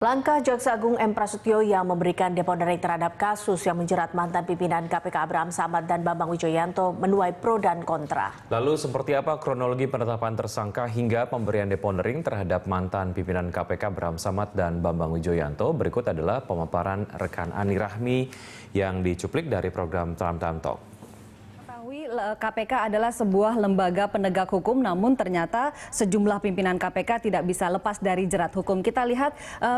Langkah Jaksa Agung M. Prasetyo yang memberikan deponering terhadap kasus yang menjerat mantan pimpinan KPK Abraham Samad dan Bambang Wijoyanto menuai pro dan kontra. Lalu seperti apa kronologi penetapan tersangka hingga pemberian deponering terhadap mantan pimpinan KPK Abraham Samad dan Bambang Wijoyanto? Berikut adalah pemaparan rekan Ani Rahmi yang dicuplik dari program Time Talk. KPK adalah sebuah lembaga penegak hukum, namun ternyata sejumlah pimpinan KPK tidak bisa lepas dari jerat hukum. Kita lihat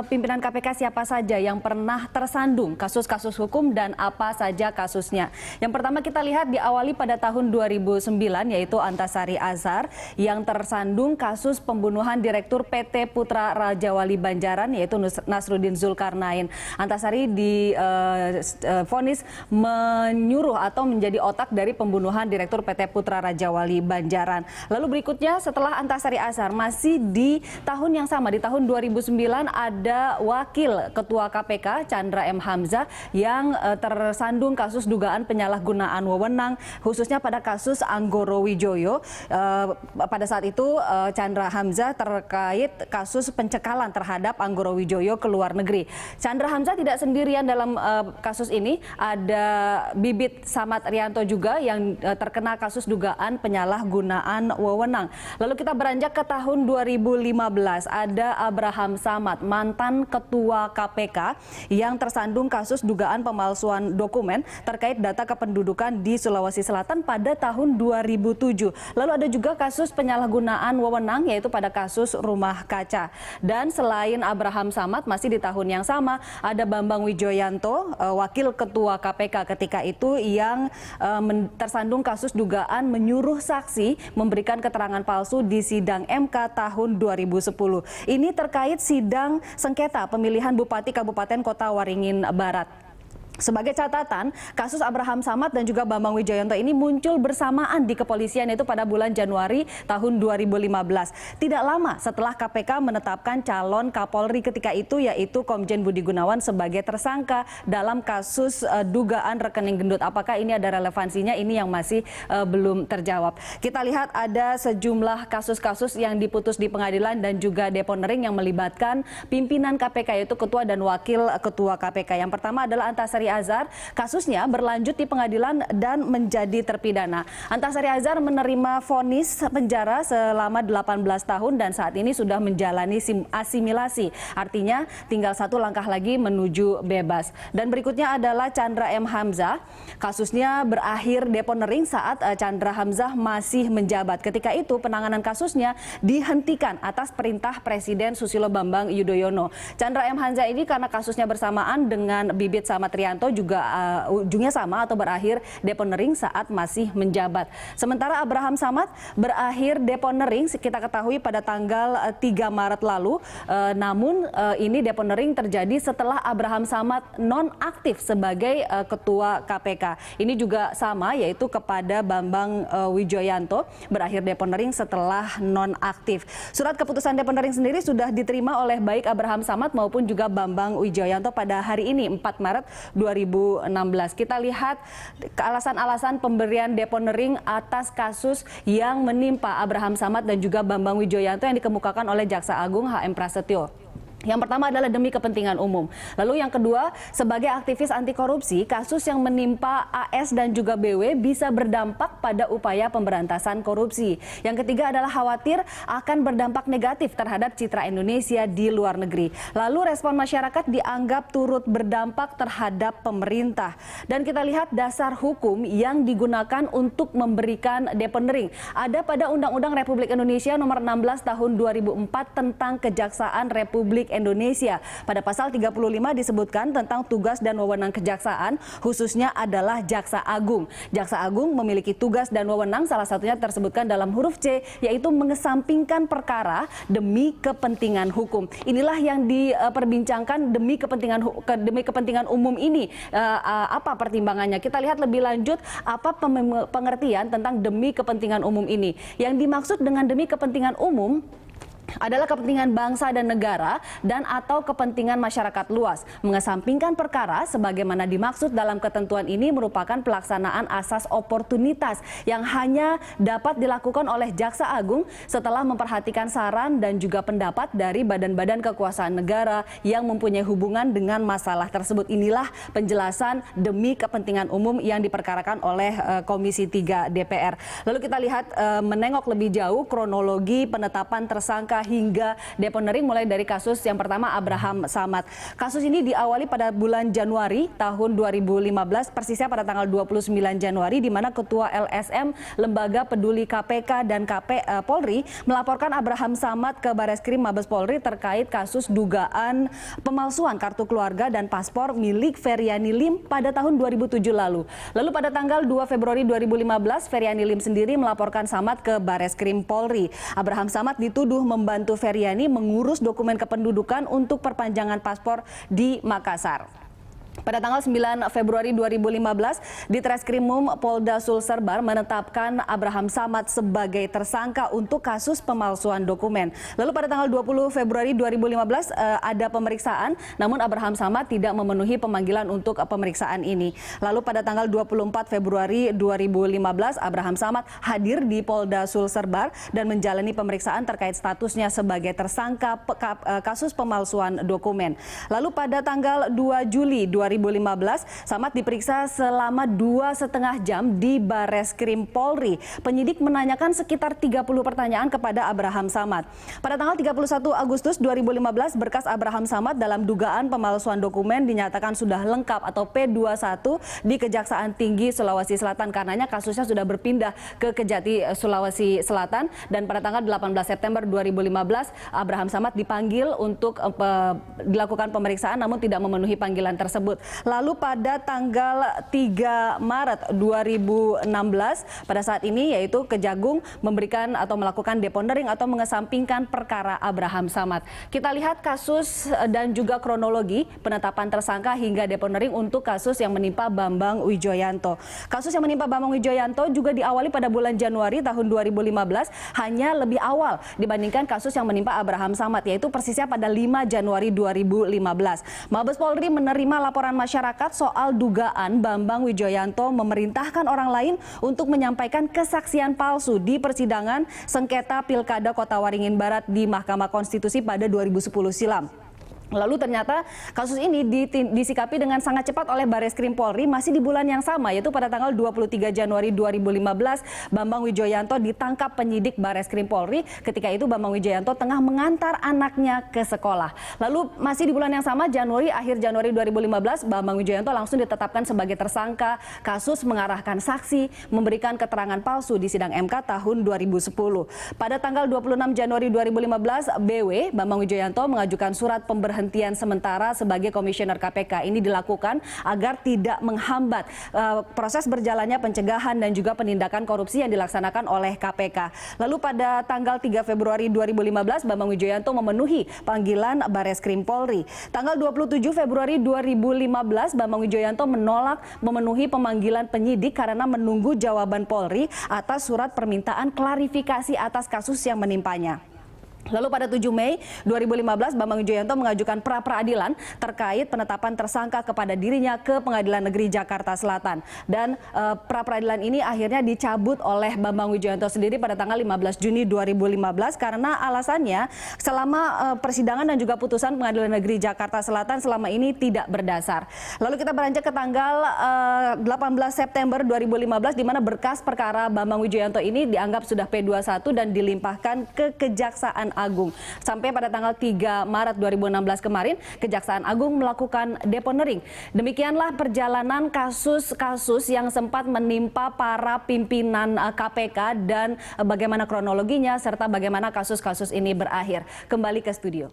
pimpinan KPK siapa saja yang pernah tersandung kasus-kasus hukum dan apa saja kasusnya. Yang pertama kita lihat diawali pada tahun 2009, yaitu Antasari Azhar yang tersandung kasus pembunuhan Direktur PT Putra Raja Wali Banjaran, yaitu Nasruddin Zulkarnain. Antasari divonis menyuruh atau menjadi otak dari pembunuhan Direktur PT Putra Raja Wali Banjaran. Lalu berikutnya setelah Antasari Azhar, masih di tahun yang sama, di tahun 2009 ada Wakil Ketua KPK Chandra M. Hamzah yang tersandung kasus dugaan penyalahgunaan wewenang, khususnya pada kasus Anggoro Wijoyo. Pada saat itu Chandra Hamzah terkait kasus pencekalan terhadap Anggoro Wijoyo ke luar negeri. Chandra Hamzah tidak sendirian dalam kasus ini, ada Bibit Samad Rianto juga yang terkena kasus dugaan penyalahgunaan wewenang. Lalu kita beranjak ke tahun 2015, ada Abraham Samad, mantan ketua KPK yang tersandung kasus dugaan pemalsuan dokumen terkait data kependudukan di Sulawesi Selatan pada tahun 2007. Lalu ada juga kasus penyalahgunaan wewenang, yaitu pada kasus Rumah Kaca. Dan selain Abraham Samad, masih di tahun yang sama ada Bambang Wijoyanto, wakil ketua KPK ketika itu yang tersandung kasus dugaan menyuruh saksi memberikan keterangan palsu di sidang MK tahun 2010. Ini terkait sidang sengketa pemilihan Bupati Kabupaten Kota Waringin Barat. Sebagai catatan, kasus Abraham Samad dan juga Bambang Wijoyanto ini muncul bersamaan di kepolisian, yaitu pada bulan Januari tahun 2015. Tidak lama setelah KPK menetapkan calon Kapolri ketika itu, yaitu Komjen Budi Gunawan sebagai tersangka dalam kasus dugaan rekening gendut. Apakah ini ada relevansinya? Ini yang masih belum terjawab. Kita lihat ada sejumlah kasus-kasus yang diputus di pengadilan dan juga deponering yang melibatkan pimpinan KPK, yaitu ketua dan wakil ketua KPK. Yang pertama adalah Antasari Azhar, kasusnya berlanjut di pengadilan dan menjadi terpidana. Antasari Azhar menerima vonis penjara selama 18 tahun dan saat ini sudah menjalani asimilasi. Artinya tinggal satu langkah lagi menuju bebas. Dan berikutnya adalah Chandra M. Hamzah. Kasusnya berakhir deponering saat Chandra Hamzah masih menjabat. Ketika itu penanganan kasusnya dihentikan atas perintah Presiden Susilo Bambang Yudhoyono. Chandra M. Hamzah ini karena kasusnya bersamaan dengan Bibit Samad Rianto juga ujungnya sama atau berakhir deponering saat masih menjabat. Sementara Abraham Samad berakhir deponering kita ketahui pada tanggal 3 Maret lalu. Namun ini deponering terjadi setelah Abraham Samad nonaktif sebagai ketua KPK. Ini juga sama, yaitu kepada Bambang Wijoyanto berakhir deponering setelah nonaktif. Surat keputusan deponering sendiri sudah diterima oleh baik Abraham Samad maupun juga Bambang Wijoyanto pada hari ini 4 Maret 2016. Kita lihat alasan-alasan pemberian deponering atas kasus yang menimpa Abraham Samad dan juga Bambang Wijoyanto yang dikemukakan oleh Jaksa Agung HM Prasetyo. Yang pertama adalah demi kepentingan umum. Lalu yang kedua, sebagai aktivis anti korupsi, kasus yang menimpa AS dan juga BW bisa berdampak pada upaya pemberantasan korupsi. Yang ketiga adalah khawatir akan berdampak negatif terhadap citra Indonesia di luar negeri. Lalu respon masyarakat dianggap turut berdampak terhadap pemerintah. Dan kita lihat dasar hukum yang digunakan untuk memberikan deponering. Ada pada Undang-Undang Republik Indonesia Nomor 16 Tahun 2004 tentang Kejaksaan Republik Indonesia. Pada pasal 35 disebutkan tentang tugas dan wewenang kejaksaan, khususnya adalah Jaksa Agung. Jaksa Agung memiliki tugas dan wewenang, salah satunya tersebutkan dalam huruf C, yaitu mengesampingkan perkara demi kepentingan hukum. Inilah yang diperbincangkan demi kepentingan umum ini. Apa pertimbangannya? Kita lihat lebih lanjut apa pengertian tentang demi kepentingan umum ini. Yang dimaksud dengan demi kepentingan umum adalah kepentingan bangsa dan negara dan atau kepentingan masyarakat luas. Mengesampingkan perkara sebagaimana dimaksud dalam ketentuan ini merupakan pelaksanaan asas oportunitas yang hanya dapat dilakukan oleh Jaksa Agung setelah memperhatikan saran dan juga pendapat dari badan-badan kekuasaan negara yang mempunyai hubungan dengan masalah tersebut. Inilah penjelasan demi kepentingan umum yang diperkarakan oleh Komisi 3 DPR. Lalu kita lihat menengok lebih jauh kronologi penetapan tersangka hingga deponering mulai dari kasus yang pertama Abraham Samad. Kasus ini diawali pada bulan Januari tahun 2015, persisnya pada tanggal 29 Januari, di mana Ketua LSM Lembaga Peduli KPK dan Polri melaporkan Abraham Samad ke Bareskrim Mabes Polri terkait kasus dugaan pemalsuan kartu keluarga dan paspor milik Feryani Lim pada tahun 2007 lalu. Lalu pada tanggal 2 Februari 2015, Feryani Lim sendiri melaporkan Samad ke Bareskrim Polri. Abraham Samad dituduh membantu Feryani mengurus dokumen kependudukan untuk perpanjangan paspor di Makassar. Pada tanggal 9 Februari 2015, di Treskrimum Polda Sulselbar menetapkan Abraham Samad sebagai tersangka untuk kasus pemalsuan dokumen. Lalu pada tanggal 20 Februari 2015 ada pemeriksaan, namun Abraham Samad tidak memenuhi pemanggilan untuk pemeriksaan ini. Lalu pada tanggal 24 Februari 2015, Abraham Samad hadir di Polda Sulselbar dan menjalani pemeriksaan terkait statusnya sebagai tersangka kasus pemalsuan dokumen. Lalu pada tanggal 2 Juli 2015, Samad diperiksa selama 2,5 jam di Bareskrim Polri. Penyidik menanyakan sekitar 30 pertanyaan kepada Abraham Samad. Pada tanggal 31 Agustus 2015, berkas Abraham Samad dalam dugaan pemalsuan dokumen dinyatakan sudah lengkap atau P21 di Kejaksaan Tinggi Sulawesi Selatan. Karenanya kasusnya sudah berpindah ke Kejati Sulawesi Selatan, dan pada tanggal 18 September 2015, Abraham Samad dipanggil untuk dilakukan pemeriksaan namun tidak memenuhi panggilan tersebut. Lalu pada tanggal 3 Maret 2016, pada saat ini yaitu Kejagung memberikan atau melakukan deponering atau mengesampingkan perkara Abraham Samad. Kita lihat kasus dan juga kronologi penetapan tersangka hingga deponering untuk kasus yang menimpa Bambang Wijoyanto. Kasus yang menimpa Bambang Wijoyanto juga diawali pada bulan Januari tahun 2015, hanya lebih awal dibandingkan kasus yang menimpa Abraham Samad, yaitu persisnya pada 5 Januari 2015. Mabes Polri menerima laporan masyarakat soal dugaan Bambang Wijoyanto memerintahkan orang lain untuk menyampaikan kesaksian palsu di persidangan sengketa Pilkada Kota Waringin Barat di Mahkamah Konstitusi pada 2010 silam. Lalu ternyata kasus ini disikapi dengan sangat cepat oleh Bareskrim Polri masih di bulan yang sama, yaitu pada tanggal 23 Januari 2015, Bambang Wijoyanto ditangkap penyidik Bareskrim Polri. Ketika itu Bambang Wijoyanto tengah mengantar anaknya ke sekolah. Lalu masih di bulan yang sama, akhir Januari 2015, Bambang Wijoyanto langsung ditetapkan sebagai tersangka kasus mengarahkan saksi memberikan keterangan palsu di sidang MK tahun 2010. Pada tanggal 26 Januari 2015, BW Bambang Wijoyanto mengajukan surat pemberhentian sementara sebagai komisioner KPK. Ini dilakukan agar tidak menghambat proses berjalannya pencegahan dan juga penindakan korupsi yang dilaksanakan oleh KPK. Lalu pada tanggal 3 Februari 2015, Bambang Wijoyanto memenuhi panggilan Bareskrim Polri. Tanggal 27 Februari 2015, Bambang Wijoyanto menolak memenuhi pemanggilan penyidik karena menunggu jawaban Polri atas surat permintaan klarifikasi atas kasus yang menimpanya. Lalu pada 7 Mei 2015, Bambang Wijoyanto mengajukan pra-peradilan terkait penetapan tersangka kepada dirinya ke Pengadilan Negeri Jakarta Selatan. Dan pra-peradilan ini akhirnya dicabut oleh Bambang Wijoyanto sendiri pada tanggal 15 Juni 2015 karena alasannya selama persidangan dan juga putusan Pengadilan Negeri Jakarta Selatan selama ini tidak berdasar. Lalu kita beranjak ke tanggal 18 September 2015 di mana berkas perkara Bambang Wijoyanto ini dianggap sudah P21 dan dilimpahkan ke Kejaksaan Agung. Sampai pada tanggal 3 Maret 2016 kemarin, Kejaksaan Agung melakukan deponering. Demikianlah perjalanan kasus-kasus yang sempat menimpa para pimpinan KPK dan bagaimana kronologinya serta bagaimana kasus-kasus ini berakhir. Kembali ke studio.